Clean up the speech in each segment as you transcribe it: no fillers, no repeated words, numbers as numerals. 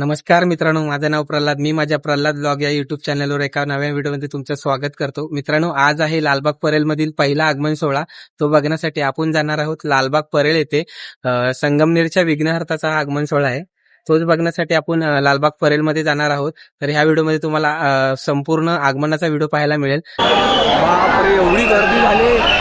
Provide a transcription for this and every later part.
नमस्कार मित्रांनो, माझं नाव प्रल्हाद. मी माझ्या प्रल्हाद ब्लॉग या युट्यूब चॅनलवर एका नव्या व्हिडिओमध्ये तुमचं स्वागत करतो. मित्रांनो, आज आहे लालबाग परेल मधील पहिला आगमन सोहळा. तो बघण्यासाठी आपण जाणार आहोत लालबाग परेल येथे. संगमनेरच्या विघ्नहर्ताचा आगमन सोहळा आहे. तोच बघण्यासाठी आपण लालबाग परेल मध्ये जाणार आहोत. तर ह्या व्हिडिओमध्ये तुम्हाला संपूर्ण आगमनाचा व्हिडिओ पाहायला मिळेल. बापरे, एवढी गर्दी झाली.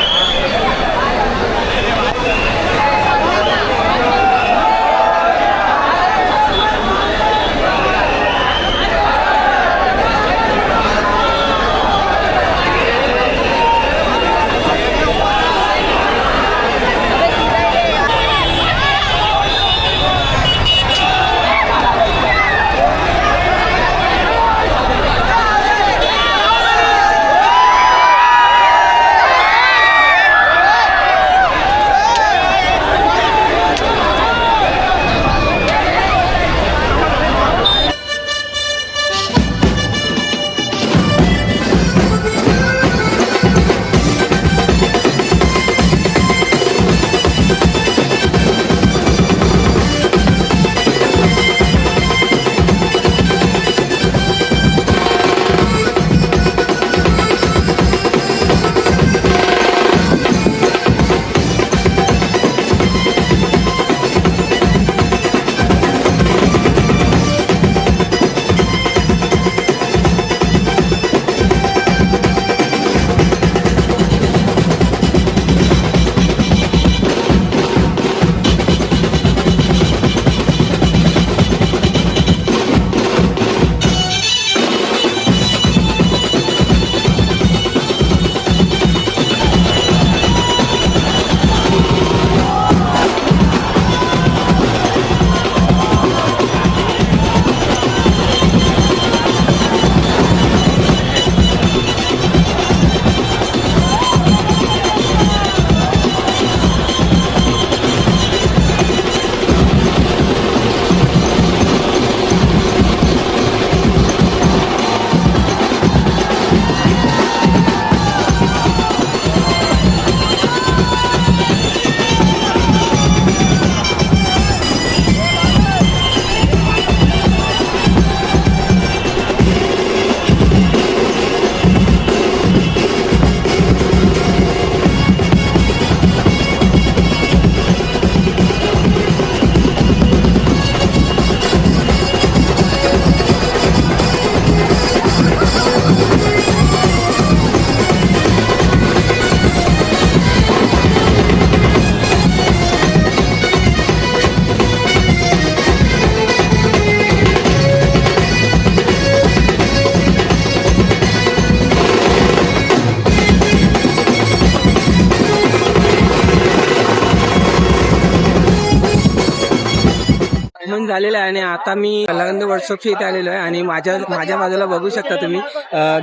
झालेलं आहे आणि आता मी कलागंध वर्कशॉपच्या इथे आलेलो आहे आणि माझ्या बाजूला बघू शकता तुम्ही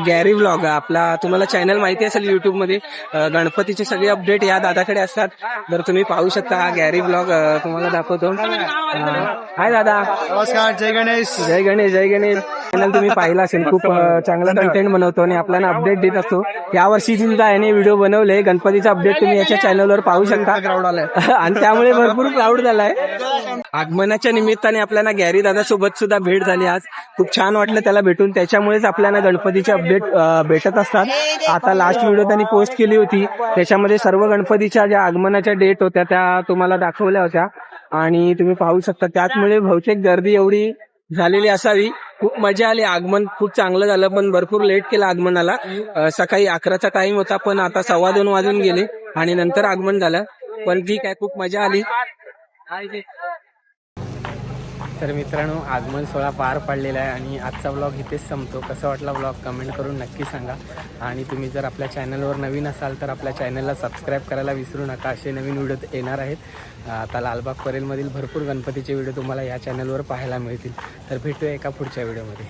गॅरी व्लॉग आपला. तुम्हाला चॅनल माहिती असेल युट्यूब मध्ये. गणपतीचे सगळे अपडेट या दादाकडे असतात. तर तुम्ही पाहू शकता हा गॅरी व्लॉग तुम्हाला दाखवतो. हाय दादा, नमस्कार. जय गणेश. जय गणेश. जय गणेश. चॅनल तुम्ही पाहिला असेल, खूप चांगला कंटेंट बनवतो आणि आपल्याला अपडेट देत असतो. यावर्षी सुद्धा याने व्हिडिओ बनवले गणपतीचा अपडेट तुम्ही याच्या चॅनलवर पाहू शकता. क्राऊड आलाय आणि त्यामुळे भरपूर क्राऊड झालाय. आगमनाच्या निमित्ताने आपल्याला गॅरी दादा सोबत सुद्धा भेट झाली आज. खूप छान वाटलं त्याला भेटून. त्याच्यामुळेच आपल्याला गणपतीचे अपडेट भेटत असतात. आता लास्ट व्हिडिओ त्यांनी पोस्ट केली होती, त्याच्यामध्ये सर्व गणपतीच्या ज्या आगमनाच्या डेट होत्या त्या तुम्हाला दाखवल्या होत्या आणि तुम्ही पाहू शकता. त्याचमुळे बहुतेक गर्दी एवढी झालेली असावी. खूप मजा आली. आगमन खूप चांगलं झालं, पण भरपूर लेट केलं आगमनाला. सकाळी 11चा टाइम होता, पण आता 2:15 वाजून गेले आणि नंतर आगमन झालं. पण ठीक आहे, खूप मजा आली. तर मित्रांनो, आगमन सोहळा पार पडलेला आहे आणि आजचा ब्लॉग इथेच संपतो. कसा वाटला ब्लॉग कमेंट करून नक्की सांगा. आणि तुम्ही जर आपल्या चॅनलवर नवीन असाल तर आपल्या चॅनलला सबस्क्राईब करायला विसरू नका. असे नवीन व्हिडिओ येणार आहेत. आता लालबाग परेलमधील भरपूर गणपतीचे व्हिडिओ तुम्हाला या चॅनलवर पाहायला मिळतील. तर भेटूया एका पुढच्या व्हिडिओमध्ये.